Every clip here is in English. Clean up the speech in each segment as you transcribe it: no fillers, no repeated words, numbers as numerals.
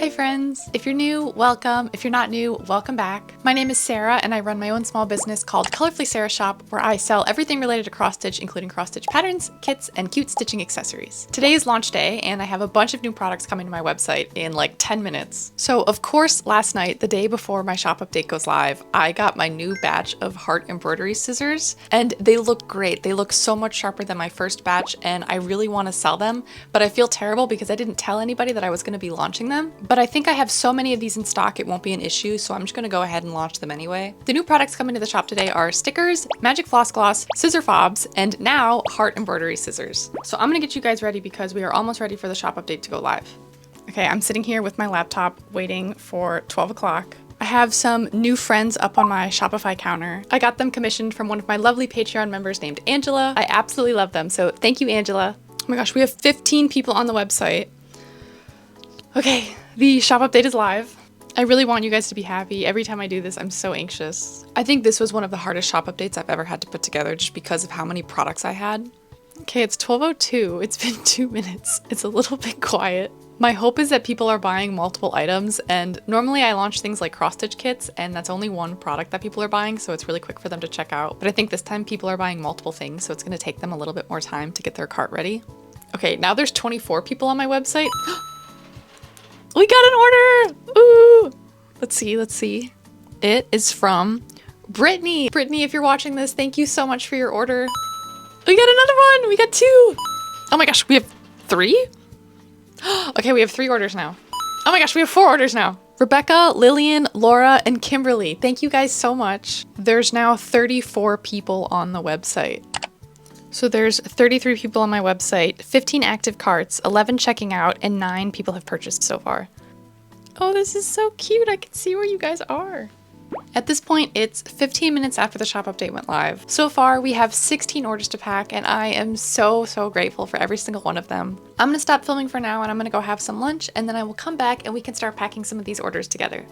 Hi friends! If you're new, welcome. If you're not new, welcome back. My name is Sarah and I run my own small business called Colorfully Sarah Shop, where I sell everything related to cross stitch, including cross stitch patterns, kits, and cute stitching accessories. Today is launch day and I have a bunch of new products coming to my website in like 10 minutes. So of course, last night, the day before my shop update goes live, I got my new batch of heart embroidery scissors and they look great. They look so much sharper than my first batch and I really want to sell them, but I feel terrible because I didn't tell anybody that I was going to be launching them. But I think I have so many of these in stock it won't be an issue, so I'm just going to go ahead and launch them anyway. The new products coming to the shop today are stickers, magic floss gloss, scissor fobs, and now heart embroidery scissors. So I'm going to get you guys ready because we are almost ready for the shop update to go live. Okay, I'm sitting here with my laptop waiting for 12 o'clock. I have some new friends up on my Shopify counter. I got them commissioned from one of my lovely Patreon members named Angela. I absolutely love them, so thank you, Angela. Oh my gosh, we have 15 people on the website. Okay, the shop update is live. I really want you guys to be happy. Every time I do this, I'm so anxious. I think this was one of the hardest shop updates I've ever had to put together just because of how many products I had. Okay, it's 12:02. It's been 2 minutes. It's a little bit quiet. My hope is that people are buying multiple items, and normally I launch things like cross-stitch kits, and that's only one product that people are buying, so it's really quick for them to check out. But I think this time people are buying multiple things, so it's gonna take them a little bit more time to get their cart ready. Okay, now there's 24 people on my website. We got an order! Ooh! Let's see. It is from Brittany. Brittany, if you're watching this, thank you so much for your order. We got another one! We got 2! Oh my gosh, we have 3? Okay, we have 3 orders now. Oh my gosh, we have 4 orders now. Rebecca, Lillian, Laura, and Kimberly, thank you guys so much. There's now 34 people on the website. So there's 33 people on my website, 15 active carts, 11 checking out, and 9 people have purchased so far. Oh, this is so cute. I can see where you guys are. At this point, it's 15 minutes after the shop update went live. So far, we have 16 orders to pack, and I am so grateful for every single one of them. I'm gonna stop filming for now, and I'm gonna go have some lunch, and then I will come back and we can start packing some of these orders together.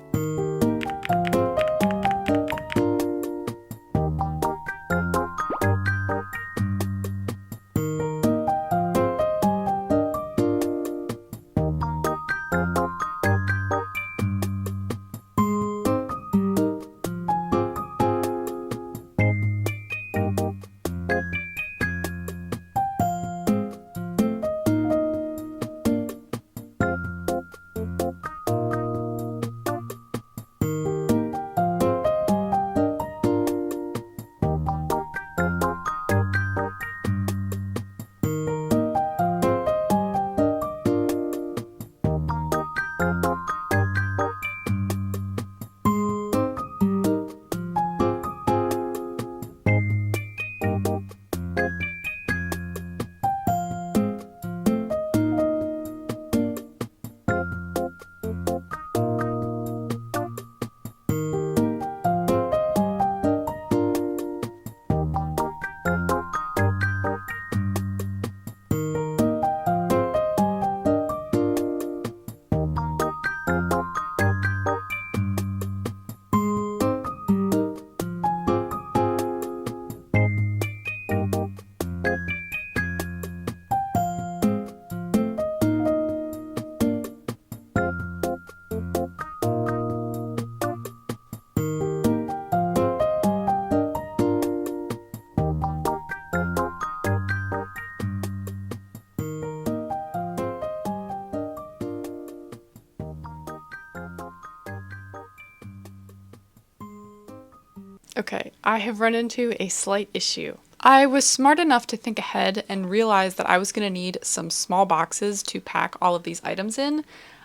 Okay, I have run into a slight issue. I was smart enough to think ahead and realize that I was going to need some small boxes to pack all of these items in.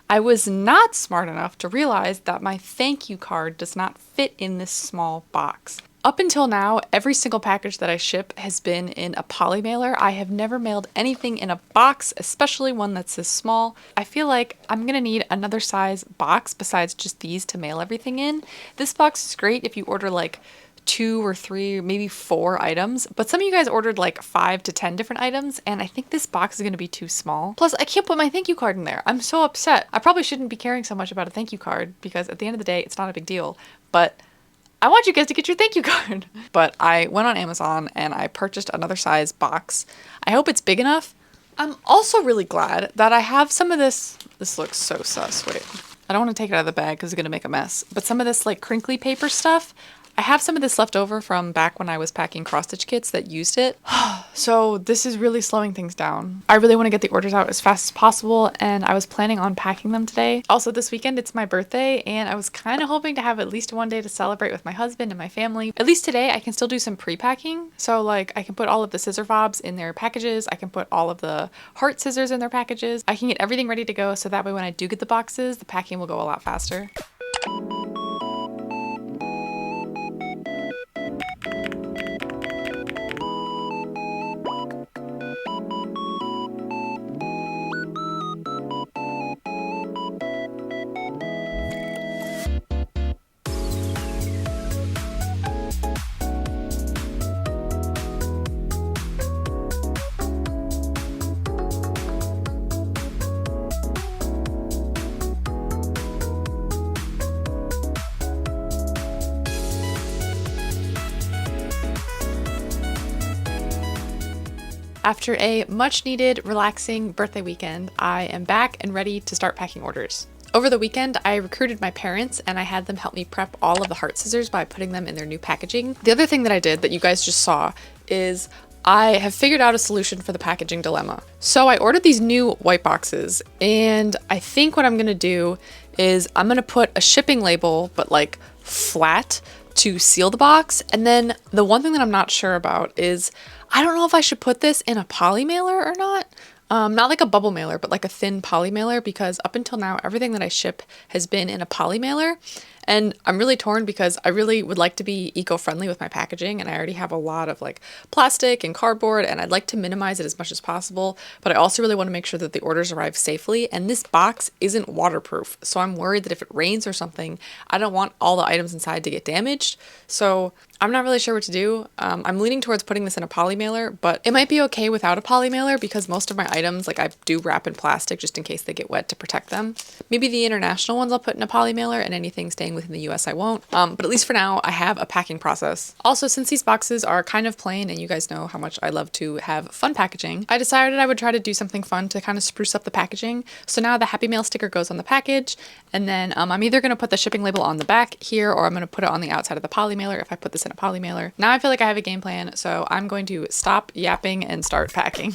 I was not smart enough to realize that my thank you card does not fit in this small box. Up until now, every single package that I ship has been in a poly mailer. I have never mailed anything in a box, especially one that's this small. I feel like I'm gonna need another size box besides just these to mail everything in. This box is great if you order like 2 or 3 or maybe 4 items, but some of you guys ordered like 5 to 10 different items, and I think this box is gonna be too small. Plus, I can't put my thank you card in there. I'm so upset. I probably shouldn't be caring so much about a thank you card because at the end of the day, it's not a big deal, but I want you guys to get your thank you card. But I went on Amazon and I purchased another size box. I hope it's big enough. I'm also really glad that I have some of this. This looks so sus. Wait. I don't want to take it out of the bag because it's going to make a mess. But some of this like crinkly paper stuff, I have some of this left over from back when I was packing cross-stitch kits that used it. So this is really slowing things down. I really want to get the orders out as fast as possible, and I was planning on packing them today. Also this weekend, it's my birthday, and I was kind of hoping to have at least one day to celebrate with my husband and my family. At least today, I can still do some pre-packing. So like I can put all of the scissor fobs in their packages. I can put all of the heart scissors in their packages. I can get everything ready to go so that way when I do get the boxes, the packing will go a lot faster. After a much needed, relaxing birthday weekend, I am back and ready to start packing orders. Over the weekend, I recruited my parents and I had them help me prep all of the heart scissors by putting them in their new packaging. The other thing that I did that you guys just saw is I have figured out a solution for the packaging dilemma. So I ordered these new white boxes, and I think what I'm gonna do is I'm gonna put a shipping label, but like flat, to seal the box. And then the one thing that I'm not sure about is I don't know if I should put this in a poly mailer or not. Not like a bubble mailer, but like a thin poly mailer, because up until now, everything that I ship has been in a poly mailer. And I'm really torn because I really would like to be eco-friendly with my packaging, and I already have a lot of like plastic and cardboard, and I'd like to minimize it as much as possible, but I also really want to make sure that the orders arrive safely, and this box isn't waterproof, so I'm worried that if it rains or something, I don't want all the items inside to get damaged. So I'm not really sure what to do. I'm leaning towards putting this in a poly mailer, but it might be okay without a poly mailer because most of my items, like I do wrap in plastic just in case they get wet to protect them. Maybe the international ones I'll put in a poly mailer, and anything staying within the US I won't. But at least for now, I have a packing process. Also, since these boxes are kind of plain and you guys know how much I love to have fun packaging, I decided I would try to do something fun to kind of spruce up the packaging. So now the Happy Mail sticker goes on the package, and then I'm either going to put the shipping label on the back here, or I'm going to put it on the outside of the poly mailer if I put this in a poly mailer. Now I feel like I have a game plan, so I'm going to stop yapping and start packing.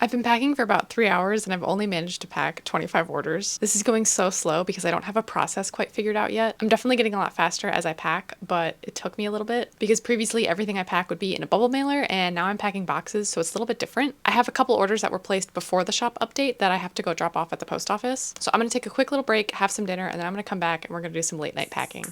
I've been packing for about 3 hours and I've only managed to pack 25 orders. This is going so slow because I don't have a process quite figured out yet. I'm definitely getting a lot faster as I pack, but it took me a little bit because previously everything I pack would be in a bubble mailer, and now I'm packing boxes, so it's a little bit different. I have a couple orders that were placed before the shop update that I have to go drop off at the post office. So I'm gonna take a quick little break, have some dinner, and then I'm gonna come back and we're gonna do some late night packing.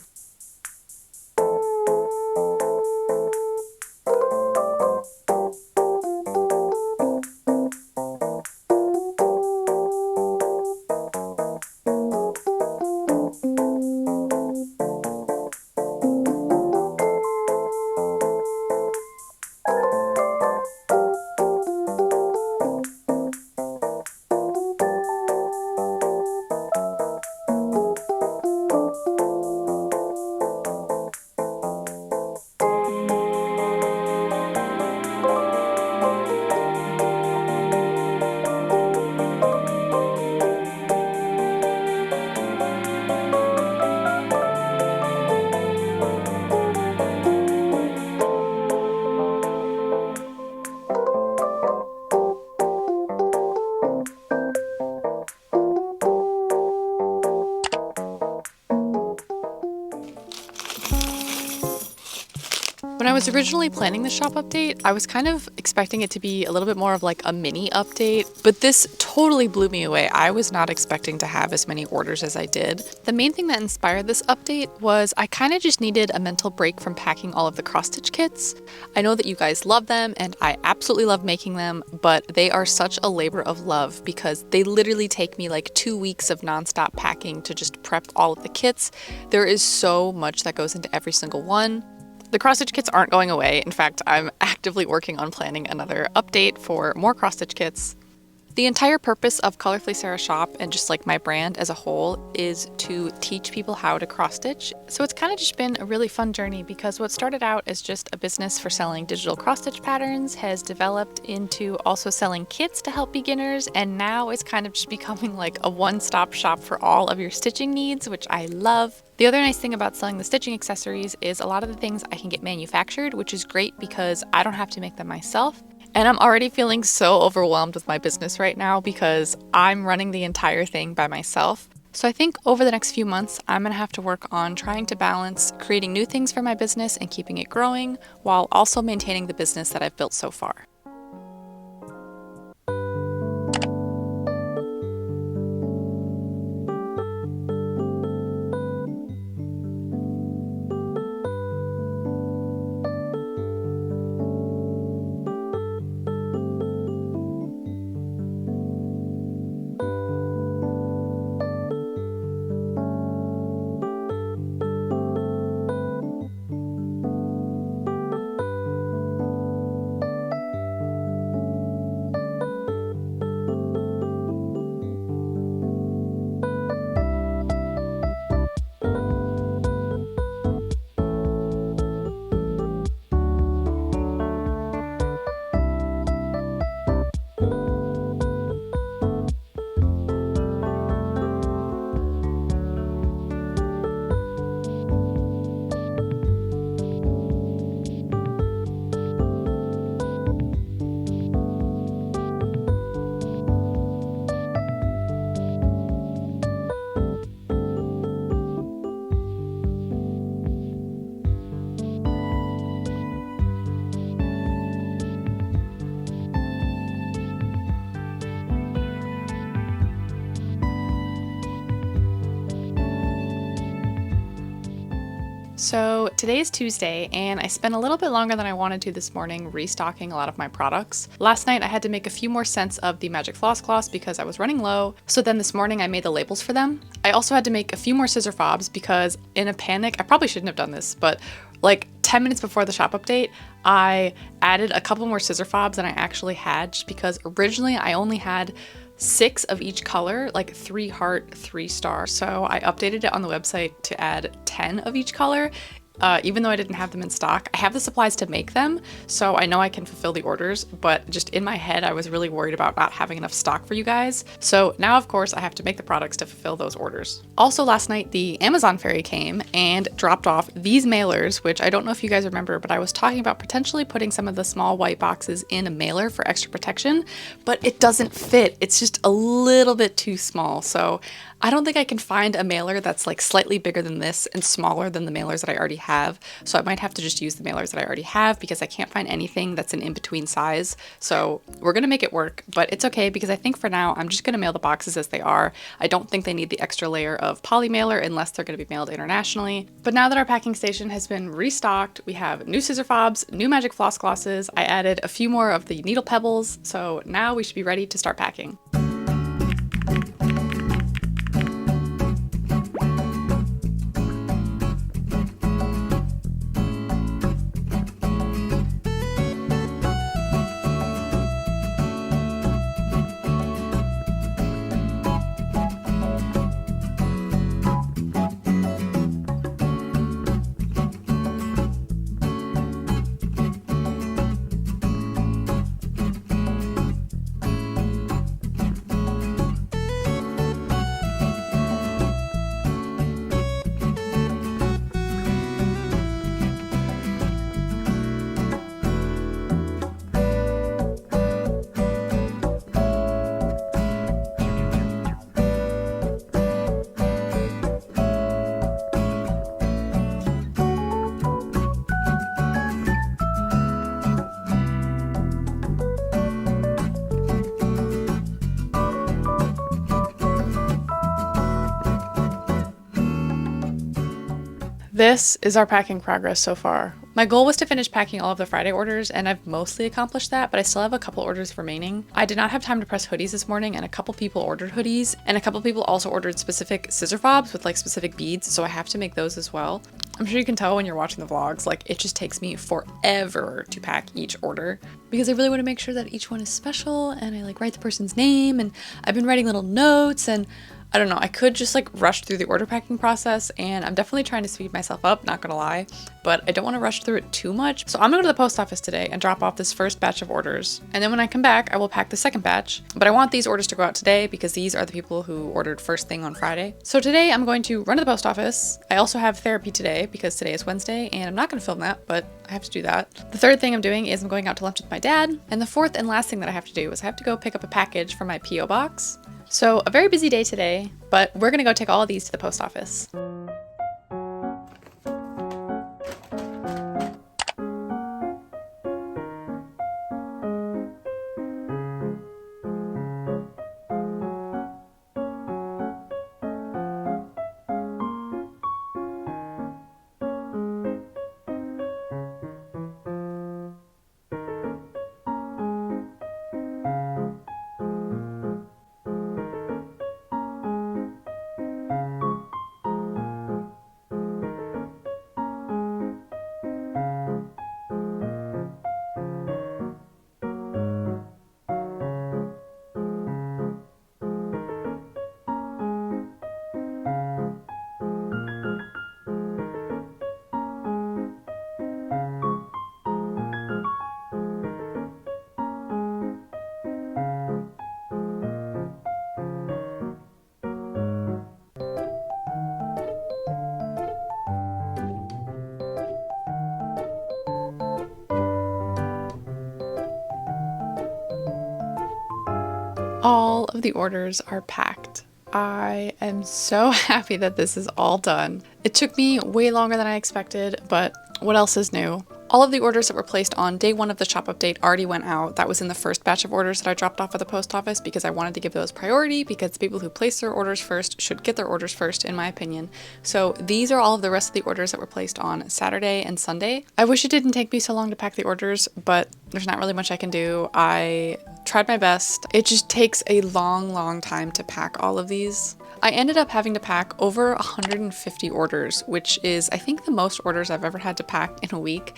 When I was originally planning the shop update, I was kind of expecting it to be a little bit more of like a mini update, but this totally blew me away. I was not expecting to have as many orders as I did. The main thing that inspired this update was I kind of just needed a mental break from packing all of the cross-stitch kits. I know that you guys love them and I absolutely love making them, but they are such a labor of love because they literally take me like 2 weeks of nonstop packing to just prep all of the kits. There is so much that goes into every single one. The cross-stitch kits aren't going away. In fact, I'm actively working on planning another update for more cross-stitch kits. The entire purpose of Colorfully Sarah Shop and just like my brand as a whole is to teach people how to cross-stitch. So it's kind of just been a really fun journey because what started out as just a business for selling digital cross-stitch patterns has developed into also selling kits to help beginners, and now it's kind of just becoming like a one-stop shop for all of your stitching needs, which I love. The other nice thing about selling the stitching accessories is a lot of the things I can get manufactured, which is great because I don't have to make them myself. And I'm already feeling so overwhelmed with my business right now because I'm running the entire thing by myself. So I think over the next few months, I'm gonna have to work on trying to balance creating new things for my business and keeping it growing while also maintaining the business that I've built so far. So today is Tuesday and I spent a little bit longer than I wanted to this morning restocking a lot of my products. Last night I had to make a few more scents of the Magic Floss Gloss because I was running low. So then this morning I made the labels for them. I also had to make a few more scissor fobs because in a panic, I probably shouldn't have done this, but like 10 minutes before the shop update, I added a couple more scissor fobs than I actually had just because originally I only had 6 of each color, like 3 heart, 3 star. So I updated it on the website to add 10 of each color. Even though I didn't have them in stock. I have the supplies to make them, so I know I can fulfill the orders, but just in my head, I was really worried about not having enough stock for you guys. So now, of course, I have to make the products to fulfill those orders. Also, last night, the Amazon Fairy came and dropped off these mailers, which I don't know if you guys remember, but I was talking about potentially putting some of the small white boxes in a mailer for extra protection, but it doesn't fit. It's just a little bit too small. So I don't think I can find a mailer that's like slightly bigger than this and smaller than the mailers that I already have. So I might have to just use the mailers that I already have because I can't find anything that's an in-between size. So we're gonna make it work, but it's okay because I think for now, I'm just gonna mail the boxes as they are. I don't think they need the extra layer of poly mailer unless they're gonna be mailed internationally. But now that our packing station has been restocked, we have new scissor fobs, new magic floss glosses. I added a few more of the needle pebbles. So now we should be ready to start packing. This is our packing progress so far. My goal was to finish packing all of the Friday orders, and I've mostly accomplished that, but I still have a couple orders remaining. I did not have time to press hoodies this morning, and a couple people ordered hoodies, and a couple people also ordered specific scissor fobs with like specific beads, so I have to make those as well. I'm sure you can tell when you're watching the vlogs, like it just takes me forever to pack each order because I really want to make sure that each one is special, and I like write the person's name, and I've been writing little notes, and I don't know, I could just like rush through the order packing process, and I'm definitely trying to speed myself up, not gonna lie, but I don't want to rush through it too much. So I'm gonna go to the post office today and drop off this first batch of orders. And then when I come back, I will pack the second batch, but I want these orders to go out today because these are the people who ordered first thing on Friday. So today I'm going to run to the post office. I also have therapy today because today is Wednesday, and I'm not gonna film that, but I have to do that. The third thing I'm doing is I'm going out to lunch with my dad. And the fourth and last thing that I have to do is I have to go pick up a package for my PO box. So a very busy day today, but we're gonna go take all of these to the post office. All of the orders are packed. I am so happy that this is all done. It took me way longer than I expected, but what else is new? All of the orders that were placed on day one of the shop update already went out. That was in the first batch of orders that I dropped off at the post office because I wanted to give those priority, because the people who place their orders first should get their orders first, in my opinion. So these are all of the rest of the orders that were placed on Saturday and Sunday. I wish it didn't take me so long to pack the orders, but there's not really much I can do. I tried my best. It just takes a long time to pack all of these. I ended up having to pack over 150 orders, which is, I think, the most orders I've ever had to pack in a week.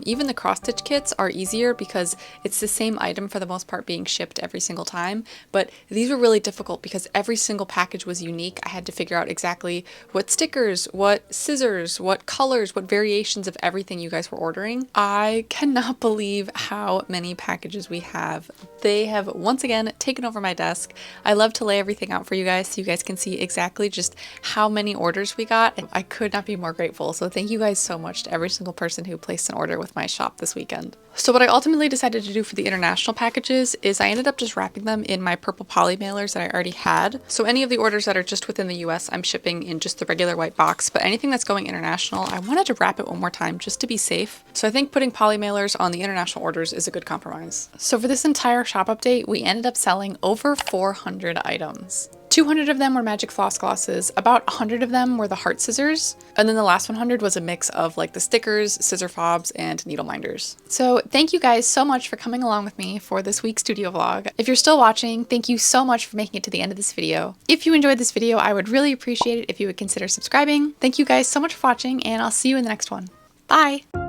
Even the cross-stitch kits are easier because it's the same item for the most part being shipped every single time, but these were really difficult because every single package was unique. I had to figure out exactly what stickers, what scissors, what colors, what variations of everything you guys were ordering. I cannot believe how many packages we have. They have once again taken over my desk. I love to lay everything out for you guys so you guys can see exactly just how many orders we got. And I could not be more grateful. So thank you guys so much to every single person who placed an order with my shop this weekend. So what I ultimately decided to do for the international packages is I ended up just wrapping them in my purple poly mailers that I already had. So any of the orders that are just within the US, I'm shipping in just the regular white box, but anything that's going international, I wanted to wrap it one more time just to be safe. So I think putting poly mailers on the international orders is a good compromise. So for this entire shop update, we ended up selling over 400 items. 200 of them were magic floss glosses, about 100 of them were the heart scissors, and then the last 100 was a mix of like the stickers, scissor fobs, and needle minders. So thank you guys so much for coming along with me for this week's studio vlog. If you're still watching, thank you so much for making it to the end of this video. If you enjoyed this video, I would really appreciate it if you would consider subscribing. Thank you guys so much for watching, and I'll see you in the next one. Bye!